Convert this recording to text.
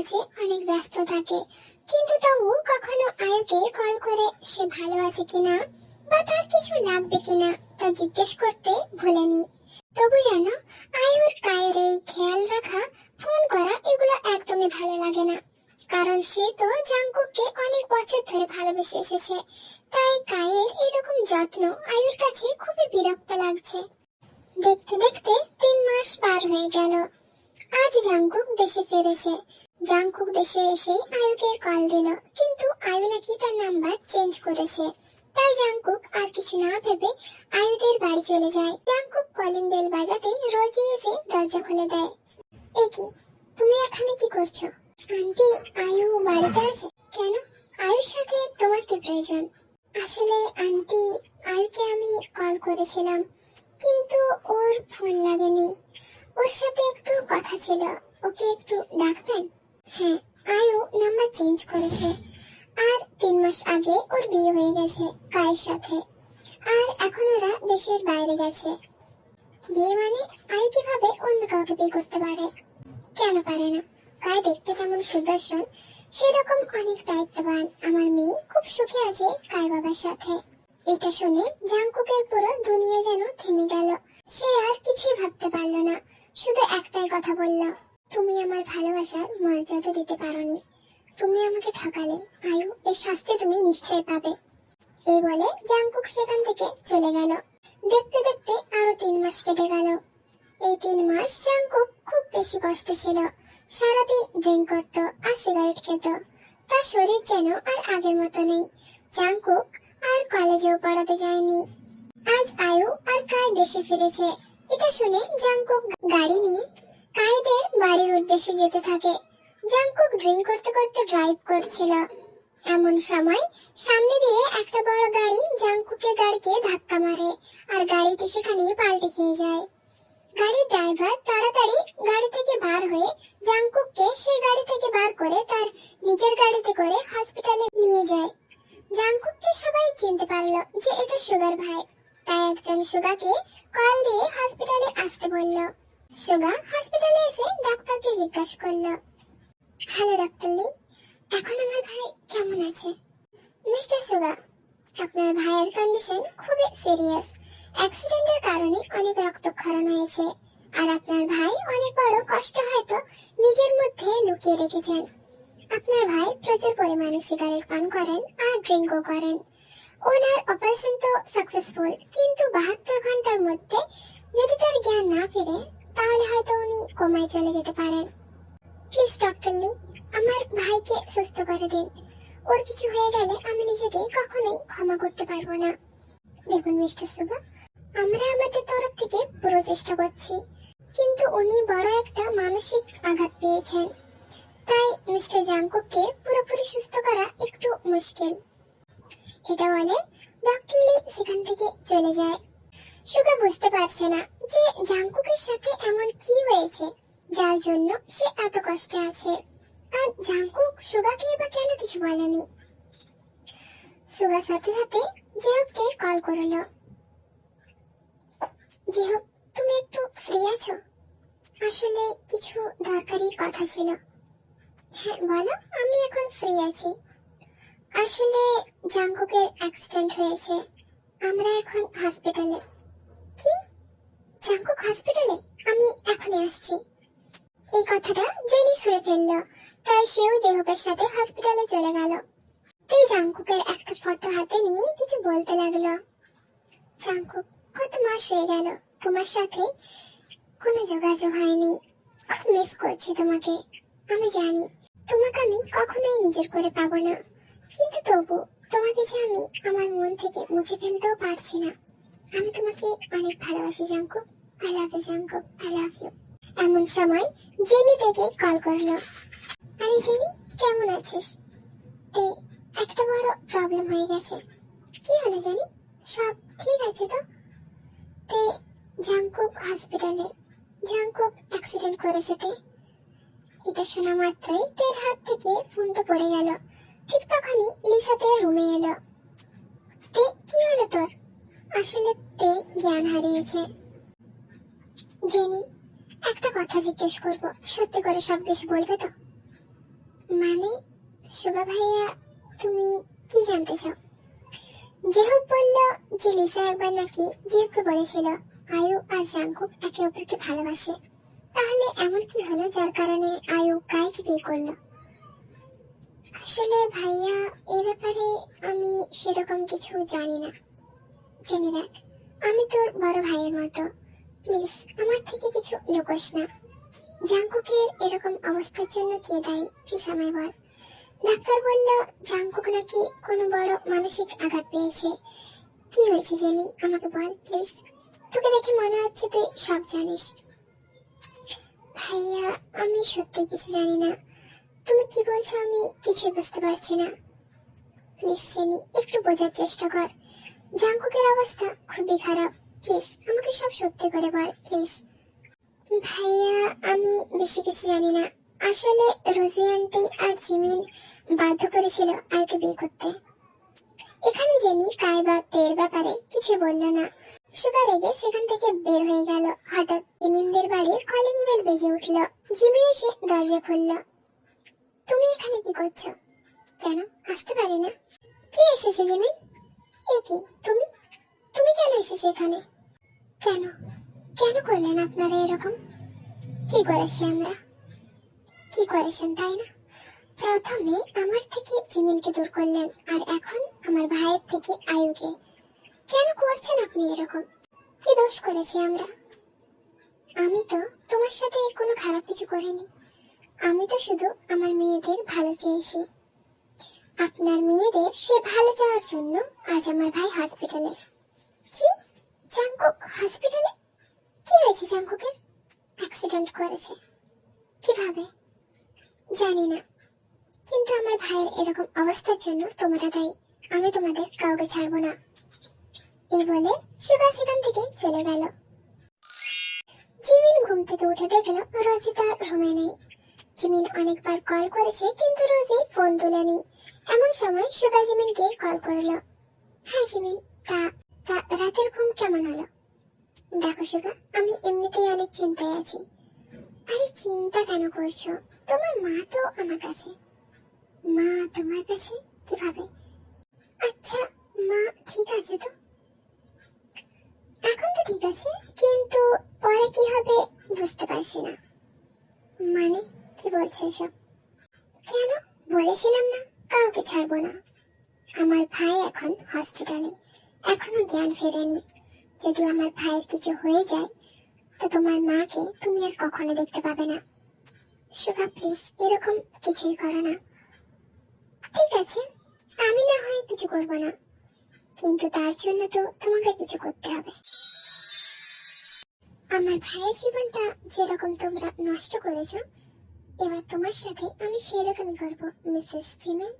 কাজে অনেক ব্যস্ত থাকে, কিন্তু তবু কখনো আয়ুকে কল করে সে ভালো আছে কিনা বা তার কিছু লাগবে কিনা তা জিজ্ঞেস করতে ভুলেনি। তবু যেন আয়ুর কায়ের এই খেয়াল রাখা, ফোন করা এগুলো একদমই ভালো লাগে না, কারণ সে তো জাংকুককে অনেক বছর ধরে ভালোবেসে এসেছে। তাই কায়ের এরকম যত্ন আয়ুর কাছে খুবই বিরক্ত লাগছে। দেখতে দেখতে 3 মাস পার হয়ে গেল। আজ জাংকুক দেশে ফিরেছে। জাংকুক দেশে এসে আয়ুকে কল দিল, কিন্তু আয়ু নাকি তার নাম্বার চেঞ্জ করেছে। তাই জাংকুক আর কিছু না ভেবে আয়ুদের বাড়ি চলে যায়। জাংকুক কলিং বেল বাজাতেই রোজি এসে দরজা খুলে দেয়। এ কি, তুমি এখানে কি করছো? আন্টি, আয়ু বাড়িতে আছে। কেন, আয়ুর সাথে তোমার কি প্রয়োজন? আসলে আন্টি, আয়ুকে আমি কল করেছিলাম, কিন্তু ওর ফোন লাগেনি। ওর সাথে একটু কথা ছিল, ওকে একটু ডাকবেন? হ্যাঁ, আয়ু নাম্বার চেঞ্জ করেছে, আর 3 মাস আগে ওর বিয়ে হয়ে গেছে কায়ের সাথে, আর এখন ওরা দেশের বাইরে গেছে। বিয়ে মানে আয়ু কিভাবে অন্য কাউকে বিয়ে করতে পারে? কেন পারে না? কায় দেখতে যেমন সুদর্শন, সেরকম অনেক দায়িত্ববান। আমার মেয়ে খুব সুখে আছে কায় বাবার সাথে। এটা শুনে জাংকুকের পুরো দুনিয়া যেন থেমে গেল। সে আর কিছুই ভাবতে পারল না, শুধু একটাই কথা বলল, তুমি আমার ভালোবাসার মর্যাদা দিতে পারোনি, তুমি আমাকে ঠকালে। আয়ু, এর শাস্তি তুমি নিশ্চয় পাবে। এই বলে জাংকুক সেখান থেকে চলে গেল। দেখতে দেখতে আরো 3 মাস কেটে গেল। এই 3 মাস জাংকুক খুব বেশি কষ্ট ছিল। সারাদিন ড্রিঙ্ক করতো আর সিগারেট খেত। তার শরীর যেন আর আগের মতো নেই। জাংকুক আর কলেজেও পড়াতে যায়নি। আজ আয়ু আর কায় দেশে ফিরেছে। এটা শুনে জাংকুক গাড়ি নিয়ে কায়েদের বাড়ির উদ্দেশ্যে যেতে থাকে। জাংকুক ড্রিঙ্ক করতে করতে ড্রাইভ করছিল। এমন সময় সামনে দিয়ে একটা বড় গাড়ি জাংকুকের গাড়িকে ধাক্কা মারে, আর গাড়িটি সেখানে পাল্টে খেয়ে যায়। গাড়ির ড্রাইভার তাড়াতাড়ি গাড়ি থেকে বার হয়ে জাংকুককে সেই গাড়ি থেকে বার করে তার নিজের গাড়িতে করে হসপিটালে নিয়ে যায়। জাংকুককে সবাই চিনতে পারলো যে এটা সুগার ভাই, তাই একজন সুগাকে কল দিয়ে হসপিটালে আসতে বলল। সুগা হসপিটালে এসে ডাক্তারকে জিজ্ঞাসা করলো, হ্যালো ডাক্তার লি, এখন আমার ভাই কেমন আছে? মিস্টার সুগা, আপনার ভাইয়ের কন্ডিশন খুবই সিরিয়াস। অ্যাক্সিডেন্টের কারণে অনেক রক্তক্ষরণ হয়েছে, আর আপনার ভাই অনেক বড় কষ্ট হয়তো নিজের মধ্যে লুকিয়ে রেখেছেন। আপনার ভাই প্রচুর পরিমাণে সিগারেট পান করেন আর ড্রিঙ্কও করেন। ওনার অপারেশন তো সাকসেসফুল, কিন্তু 72 ঘন্টার মধ্যে যদি তার জ্ঞান না ফিরে, তাহলে হয়তো উনি কোমায় চলে যেতে পারেন। প্লিজ ডক্টর লি, আমার ভাইকে সুস্থ করে দিন। ওর কিছু হয়ে গেলে আমি নিজেকে কখনোই ক্ষমা করতে পারবো না। দেখুন মিস্টার সুগা, আমরা আমাদের তরফ থেকে পুরো চেষ্টা করছি, কিন্তু উনি বড় একটা মানসিক আঘাত পেয়েছেন। তাই মিস্টার জাংকুককে পুরোপুরি সুস্থ করা একটু মুশকিল। এটা বলে ডক্টর লি সেখান থেকে চলে যায়। সুগা বুঝতে পারছে না যে জাংকুকের সাথে এমন কি হয়েছে যার জন্য সে এত কষ্টে আছে, আর জাংকুক সুগাকে বা কেন কিছু বলেনি। সুগার সাথে সাথে জেহবকে কল করলো। জেহব, তুমি একটু ফ্রি আছো? আসলে কিছু দরকারি কথা ছিল। হ্যাঁ বলো, আমি এখন ফ্রি আছি। আসলে জাংকুকের অ্যাক্সিডেন্ট হয়েছে, আমরা এখন হসপিটালে। কি? জাংকুক হসপিটালে? আমি এখনই আসছি। এই কথাটা জেনি শুনে ফেলল, তাই সেও জেহবের সাথে হসপিটালে চলে গেল। তাই জাংকুকের একটা ফটো হাতে নিয়ে কিছু বলতে লাগলো। জাংকুক, কত মাস হয়ে গেল তোমার সাথে কোনো যোগাযোগ হয়নি। খুব মিস করছি তোমাকে। আমি জানি তোমাকে আমি কখনোই নিজের করে পাবো না, কিন্তু তবু তোমাকে যে আমি আমার মন থেকে মুছে ফেলতেও পারছি না। আমি তোমাকে অনেক ভালোবাসি Jungkook. I love you Jungkook, I love you. এমন সময় জেনি থেকে কল করলো। আরে জেনি, কেমন আছিস? তে একটা বড় প্রবলেম হয়ে গেছে। কি হলো জেনি? সব ঠিক আছে তো? তে জাংকুক হসপিটালে, জাংকুক অ্যাক্সিডেন্ট করেছে। তে এটা শোনা মাত্রই তের হাত থেকে ফোনটা পড়ে গেল। ঠিক তখনই লিসা তের রুমে এলো। তে কি হলো তোর? আসলে তে জ্ঞান হারিয়েছে। জেনি, একটা কথা জিজ্ঞেস করবো, সত্যি করে সবকিছু বলবে তো? মানে সুগা ভাইয়া, তুমি কি জানতে চাও? জেহুক বলল যে লিসা একবার নাকি জেহুককে বলেছিল আয়ু আর জাংকুক একে অপরকে ভালোবাসে। তাহলে এমন কি হলো যার কারণে আয়ু কাইকে বিয়ে করলো? আসলে ভাইয়া, এই ব্যাপারে আমি সেরকম কিছু জানি না। জেনে দেখ, আমি তোর বড় ভাইয়ের মতো, প্লিজ আমার থেকে কিছু লুকোস না। জাংকুকের এরকম অবস্থার জন্য কে দায়ী, প্লিজ আমায় বল। ডাক্তার বলল জাংকুক নাকি কোনো বড় মানসিক আঘাত পেয়েছে। কি হয়েছে জেনি, আমাকে বল প্লিজ। তোকে দেখে মনে হচ্ছে তুই সব জানিস। ভাইয়া, আমি সত্যি কিছু জানি না। তুমি কি বলছো আমি কিছুই বুঝতে পারছি না। প্লিজ জেনি, একটু বোঝার চেষ্টা কর। জাংকুকের অবস্থা খুবই খারাপ, প্লিজ আমাকে সব সত্যি করে বল প্লিজ। ভাইয়া, আমি বেশি কিছু জানি না। আসলে রোজি আন্টি আর জিমিন বাধ্য করেছিল আয়কে বিয়ে করতে। এখানে জেনি কাই বা তের ব্যাপারে কিছু বললো না। সুগা রেগে সেখান থেকে বের হয়ে গেল। হঠাৎ জিমিনদের বাড়ির কলিং বেল বেজে উঠল। জিমিন এসে দরজা খুলল। তুমি এখানে কি করছো? কেন আসতে পারি না? কে এসেছে জিমিন? এ কি, তুমি তুমি কেন এসেছো এখানে? কেন কেন করলেন আপনারা এরকম? কি করেছি আমরা? কি করেছেন তাই না? প্রথমে আমার থেকে জিমিনকে দূর করলেন, আর এখন আমার ভাইয়ের থেকে আয়ুকে। কেন করছেন আপনি এরকম? কি দোষ করেছি আমরা? আমি তো তোমার সাথে কোনো খারাপ কিছু করিনি। আমি তো শুধু আমার মেয়েদের ভালো চেয়েছি। আপনার মেয়েদের সে ভালো চাওয়ার জন্য আজ আমার ভাই হসপিটালে। কি? জাংকুক হসপিটালে? কি হয়েছে জাংকুকের? অ্যাক্সিডেন্ট করেছে। কিভাবে? জানি না, কিন্তু আমার ভাইয়ের এরকম অবস্থার জন্য তোমরা দায়ী। আমি তোমাদের কাউকে ছাড়বো না। এই বলে সুগা সেখান থেকে চলে গেল। জিমিন ঘুম থেকে উঠে দেখলো রোজি তার রুমে নেই। জিমিন অনেকবার কল করেছে কিন্তু রোজি ফোন তোলেনি। এমন সময় সুগা জিমিনকে কল করলো। হ্যাঁ জিমিন, তা তা রাতের ঘুম কেমন হলো? দেখো সুগা, আমি এমনিতেই অনেক চিন্তায় আছি। আরে চিন্তা কেন করছো? তোমার মা তো আমার কাছে। মা তোমার কাছে? কিভাবে? আচ্ছা, মা ঠিক আছে তো? এখন তো ঠিক আছে, কিন্তু পরে কি হবে বুঝতে পারছি না। মানে কি বলছো এসব? কেন? বলেছিলাম না কাউকে ছাড়বো না। আমার ভাই এখন হসপিটালে, এখনো জ্ঞান ফেরেনি। যদি আমার ভাইয়ের কিছু হয়ে যায় তো তোমার মাকে তুমি আর কখনো দেখতে পাবে না। সুগা প্লিজ, এরকম কিছুই করো না। ঠিক আছে, আমি না হয় কিছু করবো না, কিন্তু তার জন্য তো তোমাকে কিছু করতে হবে। আমার ভাইয়ের জীবনটা যেরকম তোমরা নষ্ট করেছো, এবার তোমার সাথে আমি সেরকমই করবো মিসেস জিমিন।